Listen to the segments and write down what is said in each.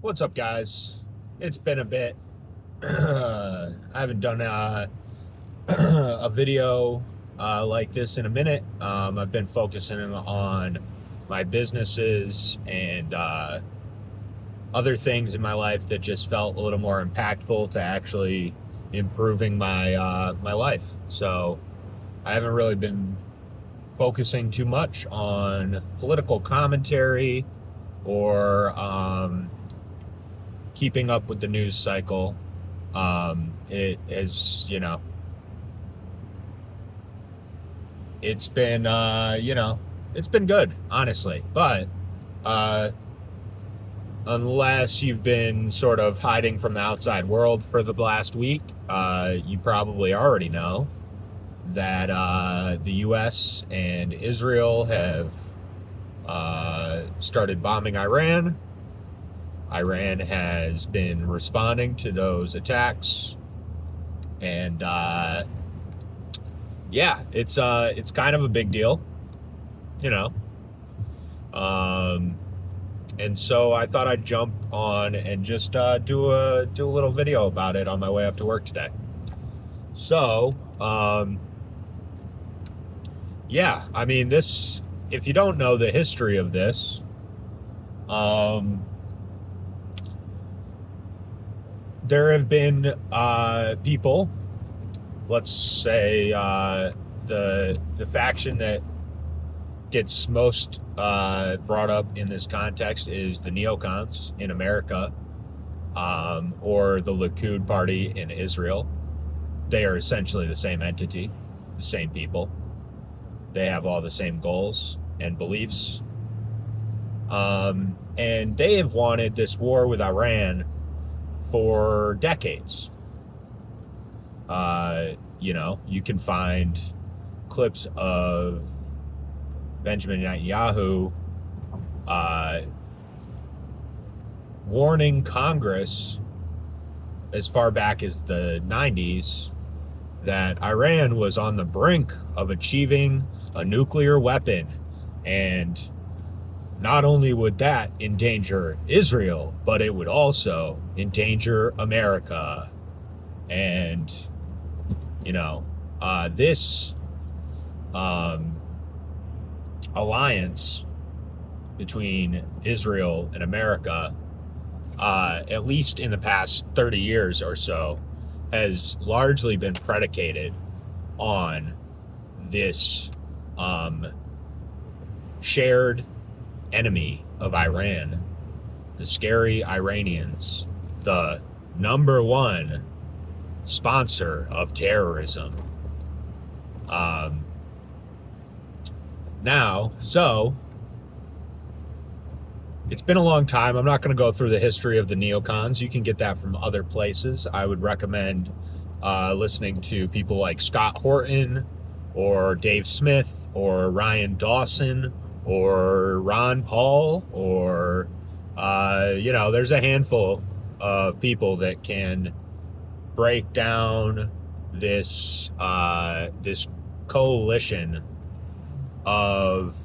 What's up, guys? It's been a bit. I haven't done a video like this in a minute. I've been focusing on my businesses and other things in my life that just felt a little more impactful to actually improving my life. So I haven't really been focusing too much on political commentary or keeping up with the news cycle. It is, it's been, it's been good, honestly. But unless you've been sort of hiding from the outside world for the last week, you probably already know that the U.S. and Israel have started bombing Iran. Iran has been responding to those attacks, and it's kind of a big deal, you know. And so I thought I'd jump on and just do a little video about it on my way up to work today. So I mean, this, if you don't know the history of this, there have been people, let's say the faction that gets most brought up in this context is the Neocons in America, or the Likud party in Israel. They are essentially the same entity, the same people. They have all the same goals and beliefs. And they have wanted this war with Iran for decades. You can find clips of Benjamin Netanyahu warning Congress as far back as the 90s that Iran was on the brink of achieving a nuclear weapon, and not only would that endanger Israel, but it would also endanger America. And, this alliance between Israel and America, at least in the past 30 years or so, has largely been predicated on this shared enemy of Iran, the scary Iranians, the number one sponsor of terrorism. So it's been a long time. I'm not going to go through the history of the neocons. You can get that from other places. I would recommend listening to people like Scott Horton or Dave Smith or Ryan Dawson or Ron Paul, or there's a handful of people that can break down this this coalition of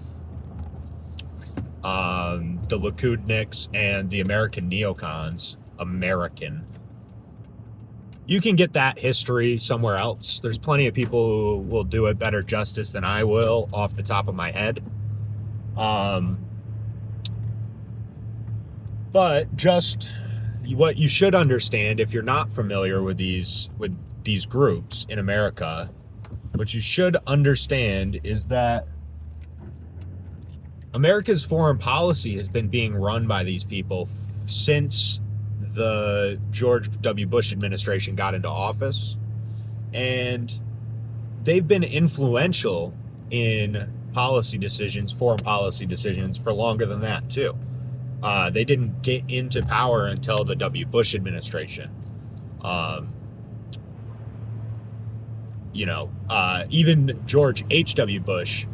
the Likudniks and the American neocons. You can get that history somewhere else. There's plenty of people who will do it better justice than I will off the top of my head. But just what you should understand, if you're not familiar with these groups in America, what you should understand is that America's foreign policy has been being run by these people since the George W. Bush administration got into office, and they've been influential in policy decisions, foreign policy decisions, for longer than that too. They didn't get into power until the W. Bush administration. Even George H.W. Bush,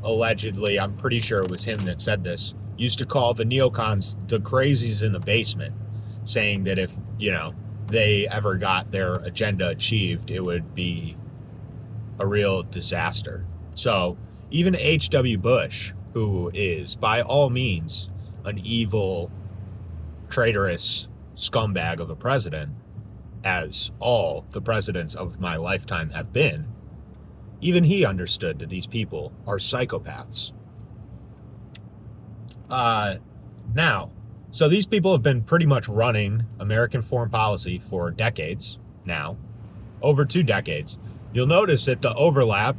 allegedly, I'm pretty sure it was him that said this, used to call the neocons the crazies in the basement, saying that if, they ever got their agenda achieved, it would be a real disaster. So even H.W. Bush, who is by all means an evil traitorous scumbag of a president, as all the presidents of my lifetime have been, even he understood that these people are psychopaths. Now, so these people have been pretty much running American foreign policy for decades now, over 2 decades. You'll notice that the overlap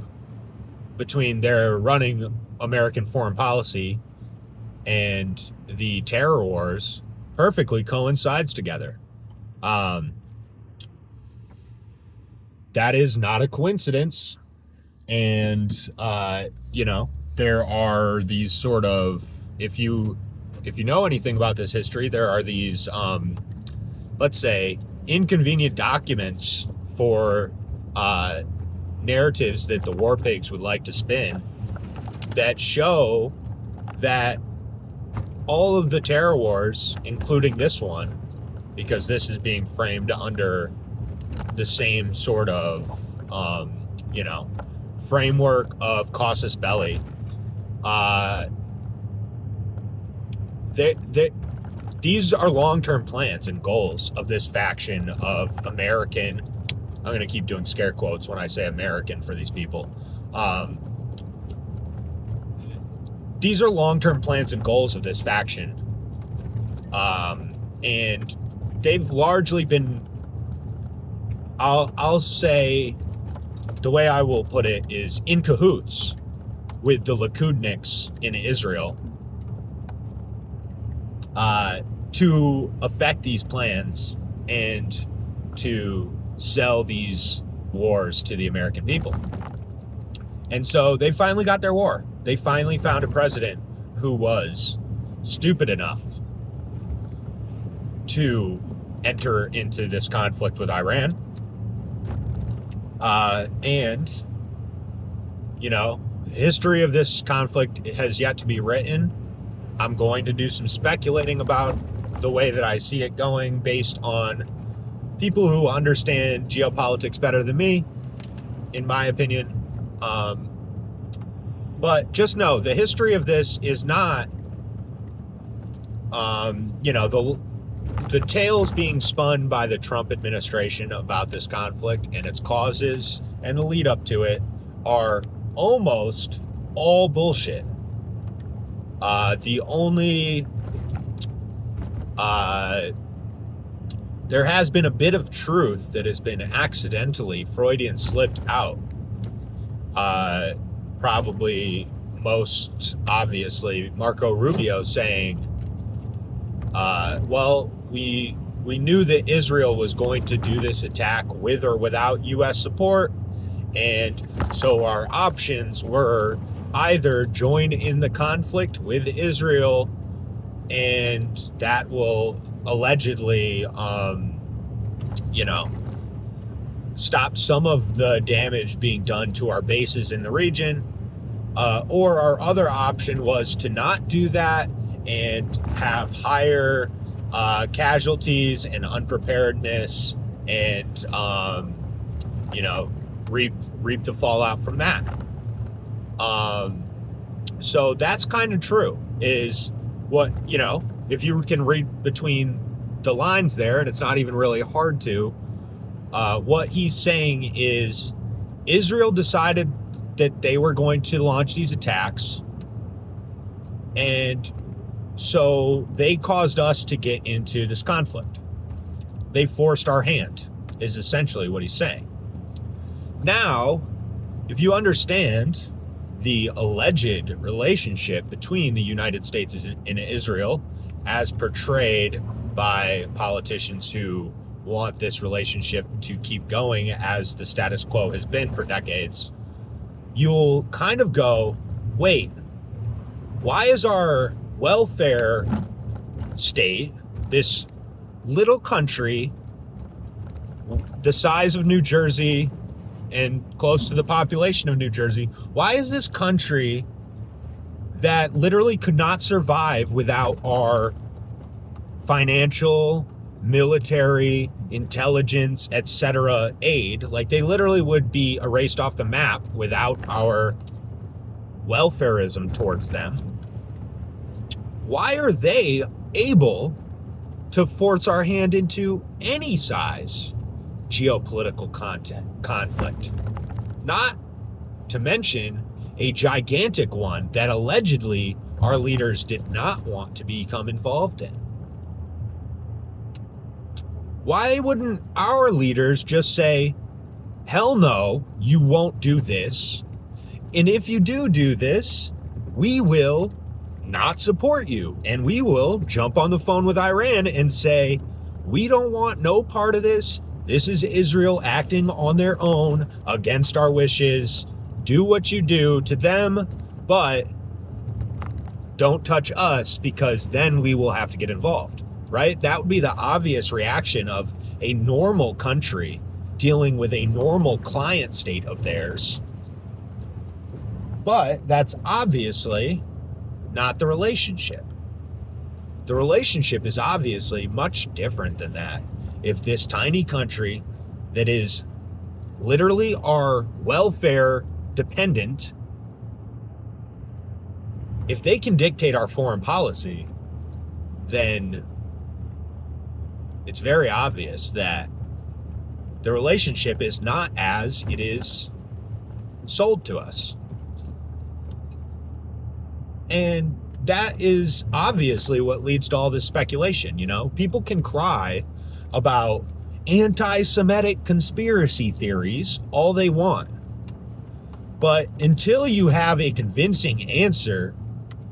between their running American foreign policy and the terror wars perfectly coincides together. That is not a coincidence. And, there are these sort of, if you know anything about this history, there are these, let's say, inconvenient documents for narratives that the war pigs would like to spin that show that all of the terror wars, including this one, because this is being framed under the same sort of, framework of casus belli, these are long-term plans and goals of this faction of American. I'm going to keep doing scare quotes when I say American for these people. These are long-term plans and goals of this faction. And they've largely been, I'll say, the way I will put it is in cahoots with the Likudniks in Israel to affect these plans and to sell these wars to the American people. And so they finally got their war. They finally found a president who was stupid enough to enter into this conflict with Iran. And, the history of this conflict has yet to be written. I'm going to do some speculating about the way that I see it going based on people who understand geopolitics better than me, in my opinion. But just know the history of this is not, the tales being spun by the Trump administration about this conflict and its causes and the lead up to it are almost all bullshit. There has been a bit of truth that has been accidentally Freudian slipped out. Probably most obviously Marco Rubio saying, we knew that Israel was going to do this attack with or without U.S. support, and so our options were either join in the conflict with Israel, and that will allegedly, stop some of the damage being done to our bases in the region, or our other option was to not do that and have higher casualties and unpreparedness and, reap the fallout from that. So that's kind of true, is what, if you can read between the lines there, and it's not even really hard to, what he's saying is Israel decided that they were going to launch these attacks, and so they caused us to get into this conflict. They forced our hand, is essentially what he's saying. Now, if you understand the alleged relationship between the United States and Israel as portrayed by politicians who want this relationship to keep going as the status quo has been for decades, you'll kind of go, wait, why is our welfare state, this little country the size of New Jersey and close to the population of New Jersey, why is this country that literally could not survive without our financial, military, intelligence, etc. aid, like they literally would be erased off the map without our welfarism towards them, why are they able to force our hand into any size geopolitical conflict. Not to mention a gigantic one that allegedly our leaders did not want to become involved in. Why wouldn't our leaders just say, hell no, you won't do this, and if you do this, we will not support you, and we will jump on the phone with Iran and say, we don't want no part of this. This is Israel acting on their own against our wishes. Do what you do to them, but don't touch us, because then we will have to get involved, right? That would be the obvious reaction of a normal country dealing with a normal client state of theirs. But that's obviously not the relationship. The relationship is obviously much different than that. If this tiny country that is literally our welfare dependent, if they can dictate our foreign policy, then it's very obvious that the relationship is not as it is sold to us. And that is obviously what leads to all this speculation. You know, people can cry about anti-Semitic conspiracy theories all they want, but until you have a convincing answer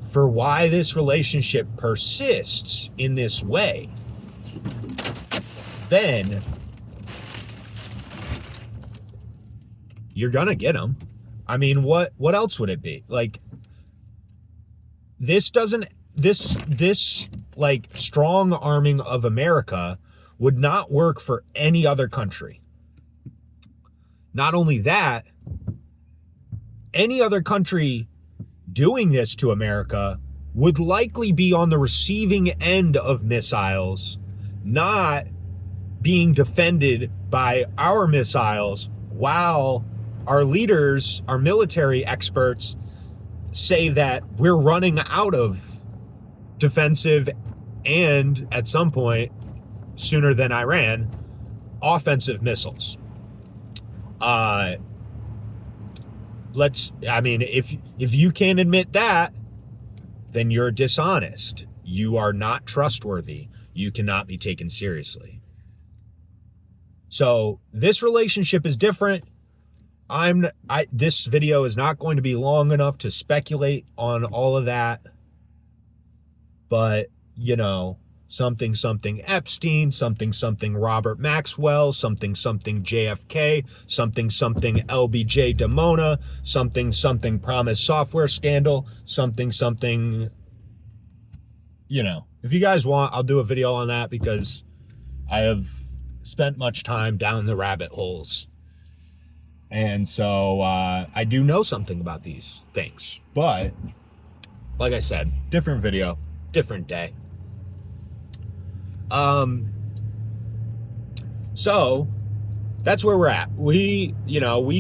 for why this relationship persists in this way, then you're gonna get them. I mean, what else would it be? Like, this like strong arming of America would not work for any other country. Not only that, any other country doing this to America would likely be on the receiving end of missiles, not being defended by our missiles, while our leaders, our military experts, say that we're running out of defensive and, at some point, sooner than Iran, offensive missiles. If you can't admit that, then you're dishonest. You are not trustworthy. You cannot be taken seriously. So this relationship is different. This video is not going to be long enough to speculate on all of that. But, you know, something Epstein, something Robert Maxwell, something JFK, something LBJ Demona, something Promise Software scandal, something, you know. If you guys want, I'll do a video on that, because I have spent much time down the rabbit holes. And so I do know something about these things. But, like I said, different video, different day. So that's where we're at. We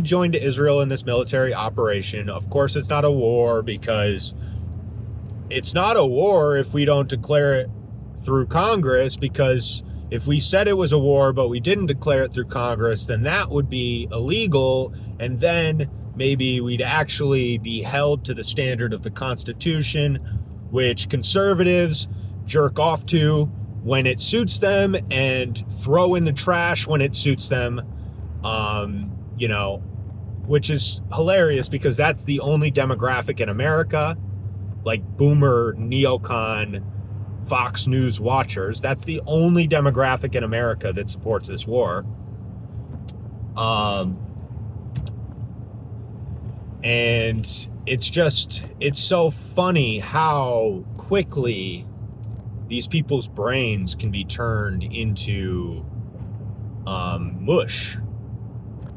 joined Israel in this military operation. Of course, it's not a war, because it's not a war if we don't declare it through Congress, because if we said it was a war, but we didn't declare it through Congress, then that would be illegal. And then maybe we'd actually be held to the standard of the Constitution, which conservatives jerk off to when it suits them and throw in the trash when it suits them, which is hilarious, because that's the only demographic in America, like boomer neocon Fox News watchers. That's the only demographic in America that supports this war. And it's so funny how quickly these people's brains can be turned into mush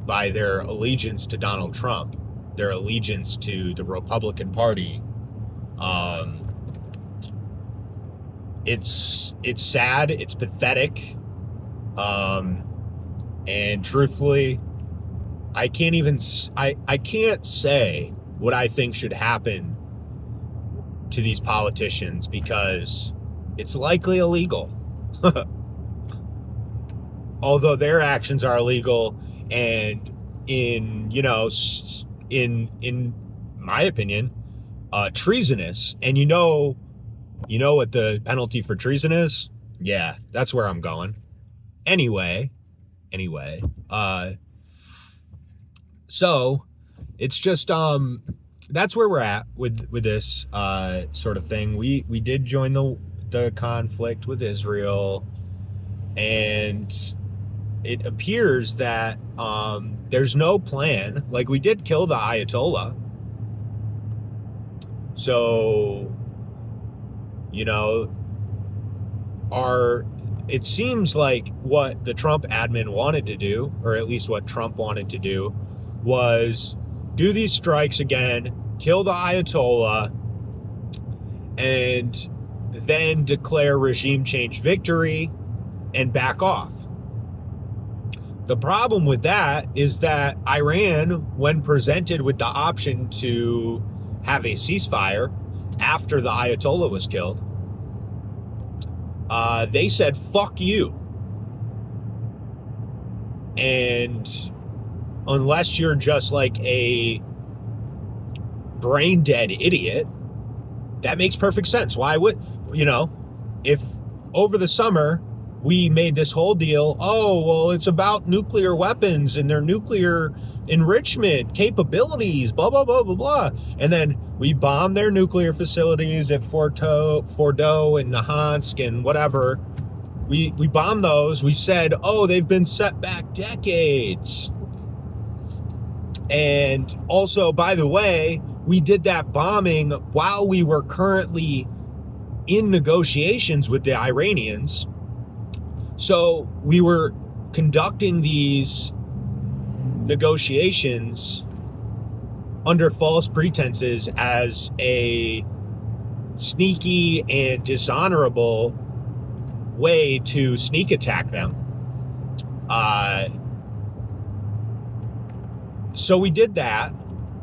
by their allegiance to Donald Trump, their allegiance to the Republican Party. It's sad, it's pathetic, and truthfully, I can't say what I think should happen to these politicians, because it's likely illegal. Although their actions are illegal and in my opinion, treasonous. And you know what the penalty for treason is? Yeah, that's where I'm going. Anyway, so it's just that's where we're at with this sort of thing. We did join the conflict with Israel, and it appears that there's no plan. Like, we did kill the Ayatollah. So, it seems like what the Trump admin wanted to do, or at least what Trump wanted to do, was do these strikes again, kill the Ayatollah, and then declare regime change victory and back off. The problem with that is that Iran, when presented with the option to have a ceasefire after the Ayatollah was killed, they said, fuck you. And unless you're just like a brain dead idiot, that makes perfect sense. Why would, if over the summer we made this whole deal, oh, well, it's about nuclear weapons and their nuclear enrichment capabilities, blah, blah, blah, blah, blah. And then we bombed their nuclear facilities at Fordo and Nahansk and whatever. We bombed those. We said, oh, they've been set back decades. And also, by the way, we did that bombing while we were currently in negotiations with the Iranians. So we were conducting these negotiations under false pretenses as a sneaky and dishonorable way to sneak attack them. So we did that.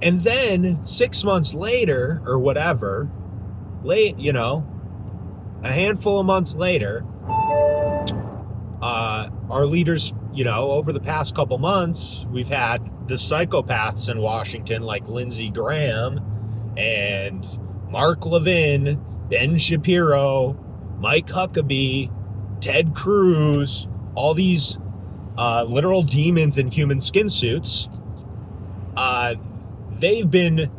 And then 6 months later, or whatever, a handful of months later, our leaders, over the past couple months, we've had the psychopaths in Washington like Lindsey Graham and Mark Levin, Ben Shapiro, Mike Huckabee, Ted Cruz, all these literal demons in human skin suits. They've been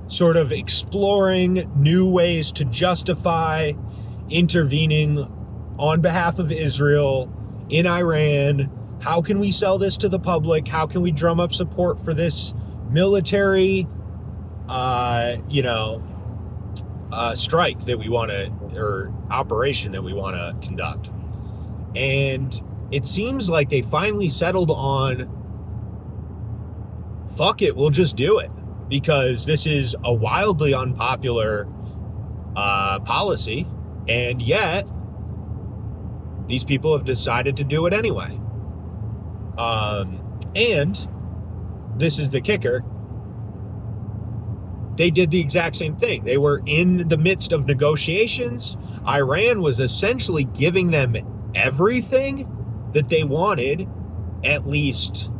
sort of exploring new ways to justify intervening on behalf of Israel in Iran. How can we sell this to the public? How can we drum up support for this military, strike that we want to, or operation that we want to conduct? And it seems like they finally settled on, fuck it, we'll just do it. Because this is a wildly unpopular policy, and yet these people have decided to do it anyway. And this is the kicker. They did the exact same thing. They were in the midst of negotiations. Iran was essentially giving them everything that they wanted, at least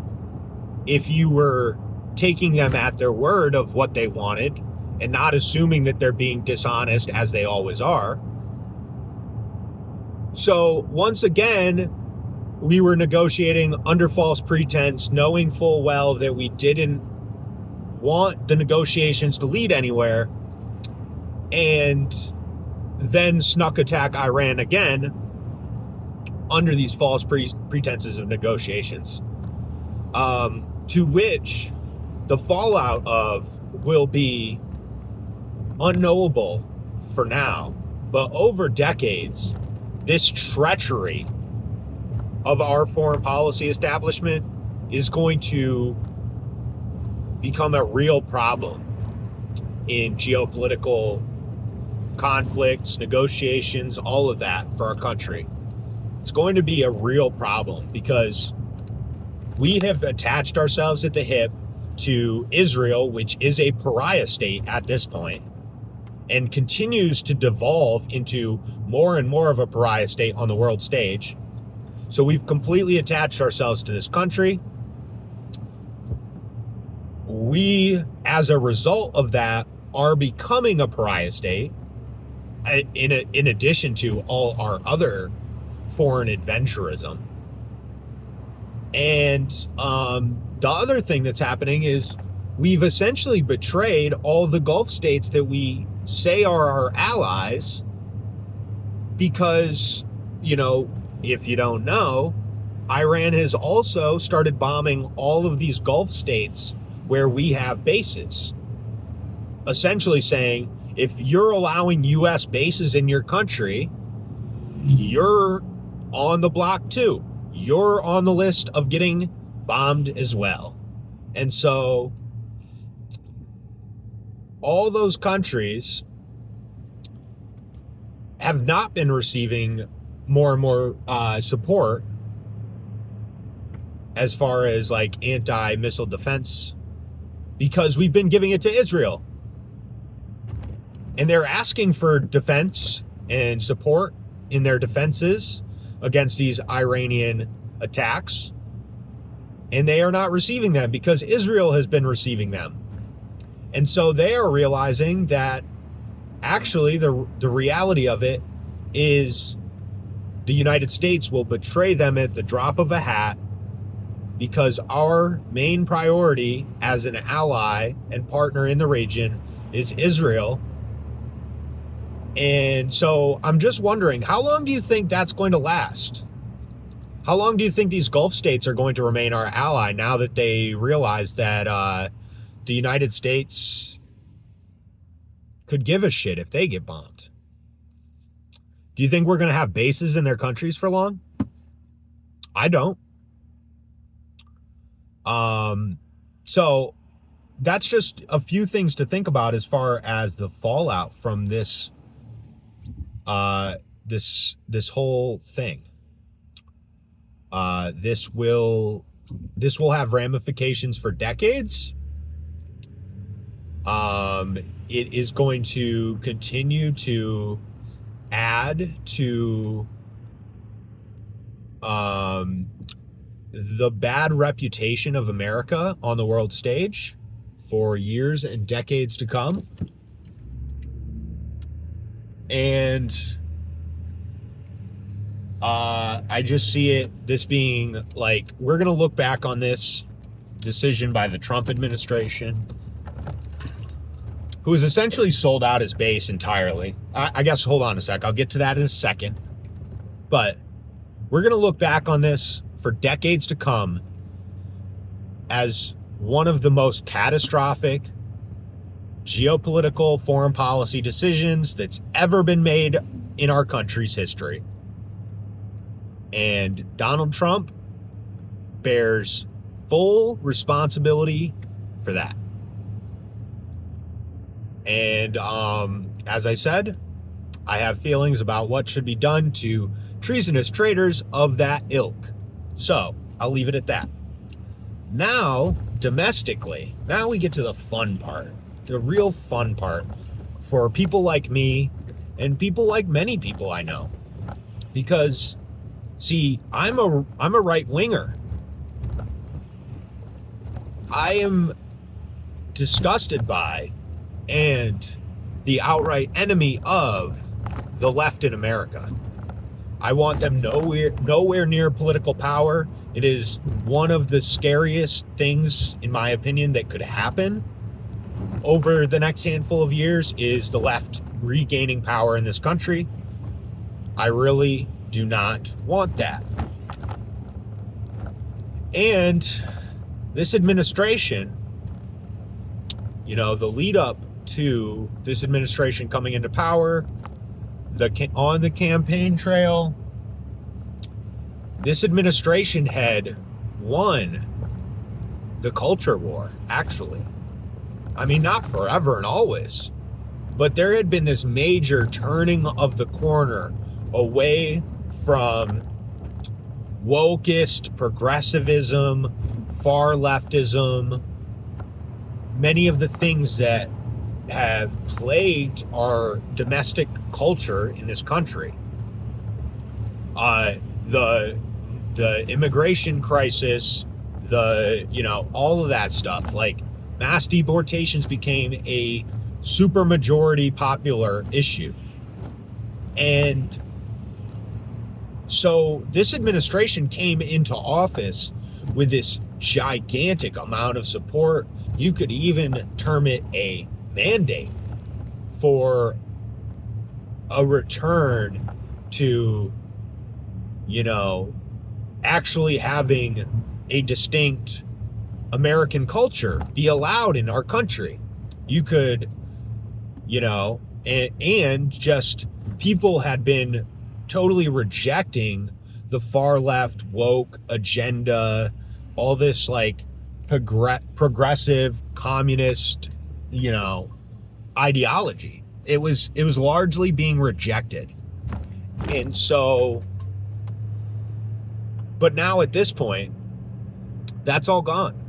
if you were taking them at their word of what they wanted and not assuming that they're being dishonest as they always are. So once again, we were negotiating under false pretense, knowing full well that we didn't want the negotiations to lead anywhere, and then snuck attack Iran again under these false pretenses of negotiations, to which the fallout of will be unknowable for now. But over decades, this treachery of our foreign policy establishment is going to become a real problem in geopolitical conflicts, negotiations, all of that for our country. It's going to be a real problem because we have attached ourselves at the hip to Israel, which is a pariah state at this point. and continues to devolve into more and more of a pariah state on the world stage. So we've completely attached ourselves to this country. We, as a result of that, are becoming a pariah state in addition to all our other foreign adventurism. And the other thing that's happening is we've essentially betrayed all the Gulf states that we say are our allies because, you know, if you don't know, Iran has also started bombing all of these Gulf states where we have bases, essentially saying, if you're allowing U.S. bases in your country, you're on the block too. You're on the list of getting bombed as well. And so all those countries have not been receiving more and more support as far as like anti-missile defense because we've been giving it to Israel. And they're asking for defense and support in their defenses against these Iranian attacks. And they are not receiving them because Israel has been receiving them. And so they are realizing that actually the reality of it is the United States will betray them at the drop of a hat because our main priority as an ally and partner in the region is Israel. And so I'm just wondering, how long do you think that's going to last? How long do you think these Gulf states are going to remain our ally now that they realize that the United States could give a shit if they get bombed? Do you think we're going to have bases in their countries for long? I don't. So that's just a few things to think about as far as the fallout from this this whole thing. This will have ramifications for decades. It is going to continue to add to the bad reputation of America on the world stage for years and decades to come. And I just see this being like, we're going to look back on this decision by the Trump administration, who has essentially sold out his base entirely. I guess, hold on a sec. I'll get to that in a second. But we're going to look back on this for decades to come as one of the most catastrophic geopolitical foreign policy decisions that's ever been made in our country's history. And Donald Trump bears full responsibility for that. And as I said, I have feelings about what should be done to treasonous traitors of that ilk. So I'll leave it at that. Now, domestically, now we get to the fun part, the real fun part for people like me and people like many people I know. Because, see, I'm a right winger. I am disgusted by and the outright enemy of the left in America. I want them nowhere near political power. It is one of the scariest things, in my opinion, that could happen over the next handful of years is the left regaining power in this country. I really do not want that. And this administration, you know, the lead up to this administration coming into power, on the campaign trail, this administration had won the culture war, actually. I mean, not forever and always, but there had been this major turning of the corner away from wokeist progressivism, far leftism, many of the things that have plagued our domestic culture in this country. The immigration crisis, all of that stuff, like mass deportations became a super majority popular issue. And so this administration came into office with this gigantic amount of support. You could even term it a mandate for a return to, actually having a distinct American culture be allowed in our country. You could, and just people had been totally rejecting the far left woke agenda, all this like progressive communist, ideology. It was largely being rejected. And so, but now at this point, that's all gone.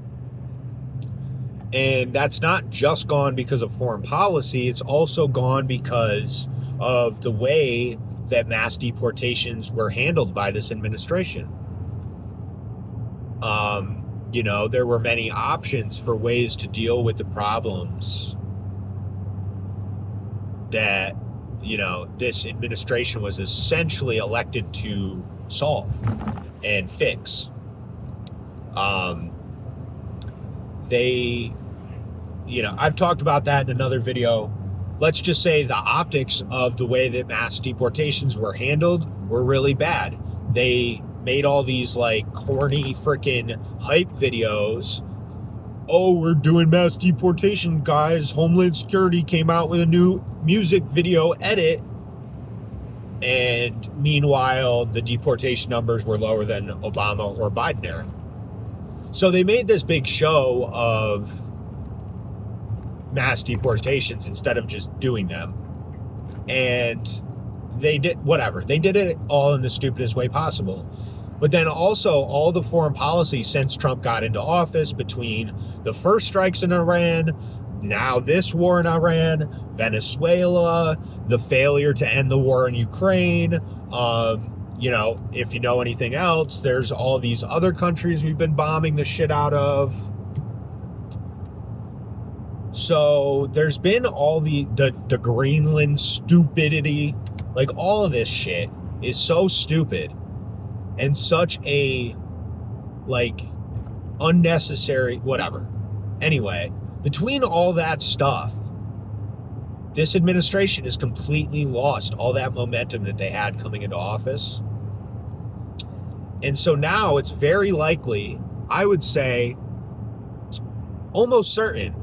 And that's not just gone because of foreign policy, it's also gone because of the way that mass deportations were handled by this administration. There were many options for ways to deal with the problems that, this administration was essentially elected to solve and fix. I've talked about that in another video. Let's just say the optics of the way that mass deportations were handled were really bad. They made all these like corny freaking hype videos. Oh, we're doing mass deportation, guys. Homeland Security came out with a new music video edit. And meanwhile, the deportation numbers were lower than Obama or Biden era. So they made this big show of mass deportations instead of just doing them. And they did whatever. They did it all in the stupidest way possible. But then also all the foreign policy since Trump got into office, between the first strikes in Iran, now this war in Iran, Venezuela, the failure to end the war in Ukraine, if you know anything else, there's all these other countries we've been bombing the shit out of. So there's been all the Greenland stupidity. Like, all of this shit is so stupid and such a, like, unnecessary, whatever. Anyway, between all that stuff, this administration has completely lost all that momentum that they had coming into office. And so now it's very likely, I would say, almost certain,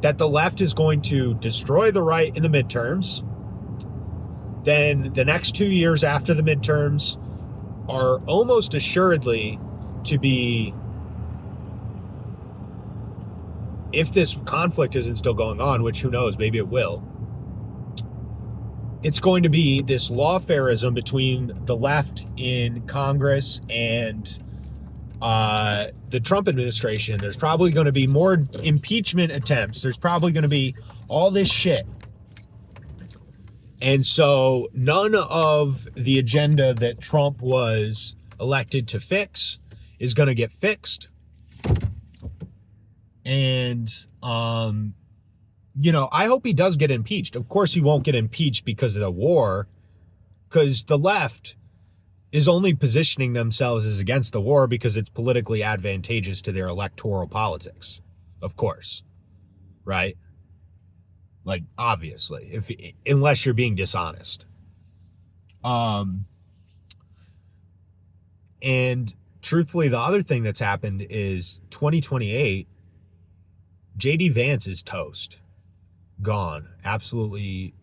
that the left is going to destroy the right in the midterms. Then the next 2 years after the midterms are almost assuredly to be, if this conflict isn't still going on, which who knows, maybe it will, it's going to be this lawfarism between the left in Congress and the Trump administration. There's probably going to be more impeachment attempts. There's probably going to be all this shit. And so none of the agenda that Trump was elected to fix is going to get fixed. And, I hope he does get impeached. Of course, he won't get impeached because of the war, because the left is only positioning themselves as against the war because it's politically advantageous to their electoral politics, of course, right? Like, obviously, unless you're being dishonest. And truthfully, the other thing that's happened is 2028, JD Vance is toast. Gone. Absolutely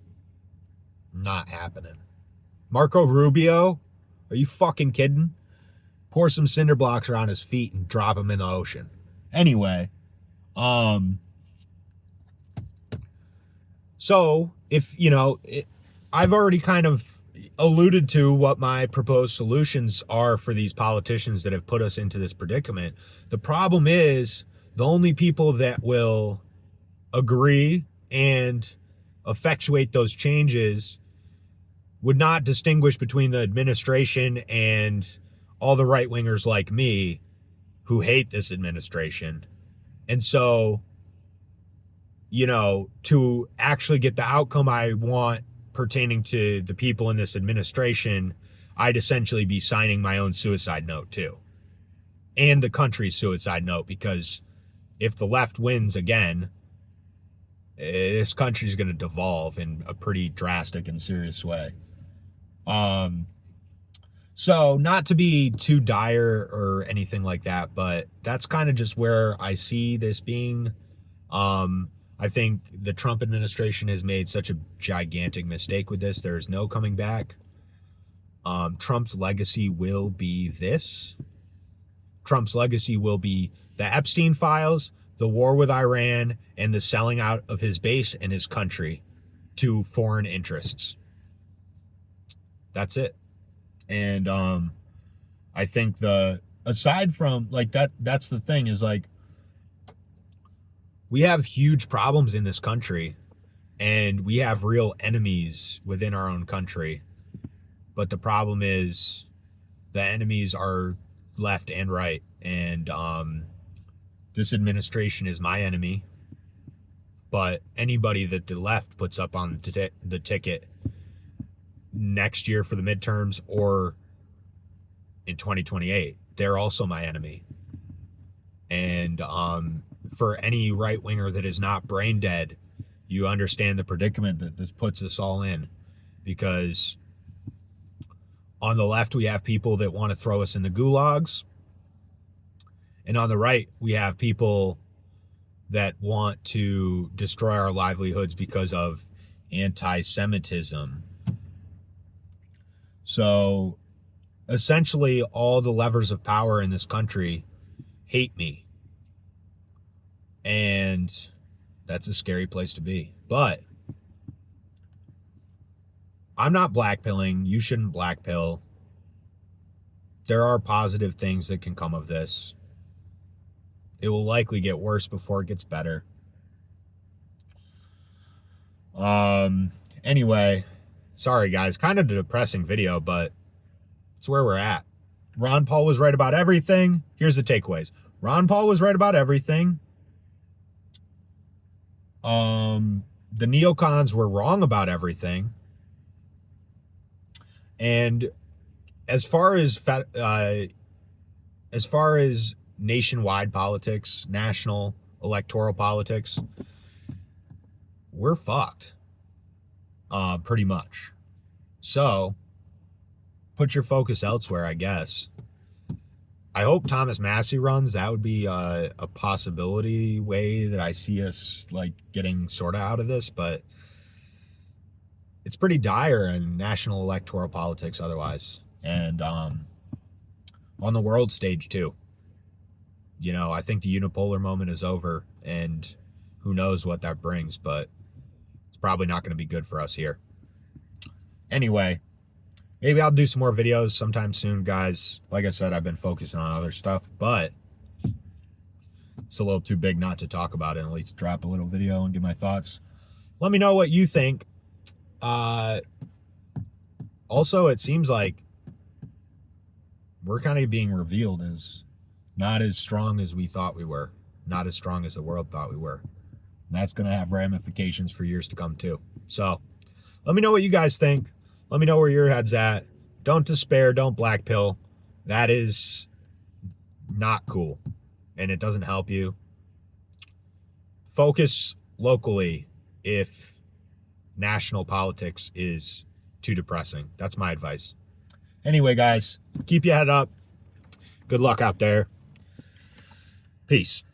not happening. Marco Rubio, are you fucking kidding? Pour some cinder blocks around his feet and drop him in the ocean. Anyway, so if, I've already kind of alluded to what my proposed solutions are for these politicians that have put us into this predicament. The problem is the only people that will agree and effectuate those changes would not distinguish between the administration and all the right-wingers like me who hate this administration. And so, you know, to actually get the outcome I want pertaining to the people in this administration, I'd essentially be signing my own suicide note too. And the country's suicide note, because if the left wins again, this country's going to devolve in a pretty drastic and serious way. So not to be too dire or anything like that, but that's kind of just where I see this being. I think the Trump administration has made such a gigantic mistake with this. There's no coming back. Trump's legacy will be this. Trump's legacy will be the Epstein files, the war with Iran, and the selling out of his base and his country to foreign interests. That's it. And I think aside from like that's the thing, is like, we have huge problems in this country and we have real enemies within our own country. But the problem is the enemies are left and right. And this administration is my enemy. But anybody that the left puts up on the ticket next year for the midterms or in 2028, they're also my enemy. And for any right-winger that is not brain dead, you understand the predicament that this puts us all in. Because on the left, we have people that want to throw us in the gulags. And on the right, we have people that want to destroy our livelihoods because of anti-Semitism. So essentially, all the levers of power in this country hate me. And that's a scary place to be. But I'm not blackpilling. You shouldn't blackpill. There are positive things that can come of this. It will likely get worse before it gets better. Anyway, sorry guys, kind of a depressing video, but it's where we're at. Ron Paul was right about everything. Here's the takeaways. Ron Paul was right about everything. The neocons were wrong about everything. And as far as nationwide politics, national electoral politics, we're fucked. Pretty much. So put your focus elsewhere, I guess. I hope Thomas Massey runs. That would be a possibility way that I see us like getting sort of out of this, but it's pretty dire in national electoral politics otherwise. And on the world stage too. You know, I think the unipolar moment is over, and who knows what that brings, but it's probably not going to be good for us here. Anyway, maybe I'll do some more videos sometime soon, guys. Like I said, I've been focusing on other stuff, but it's a little too big not to talk about it, and at least drop a little video and give my thoughts. Let me know what you think. Also, it seems like we're kind of being revealed as not as strong as we thought we were. Not as strong as the world thought we were. And that's going to have ramifications for years to come too. So let me know what you guys think. Let me know where your head's at. Don't despair. Don't blackpill. That is not cool. And it doesn't help you. Focus locally if national politics is too depressing. That's my advice. Anyway, guys, keep your head up. Good luck out there. Peace.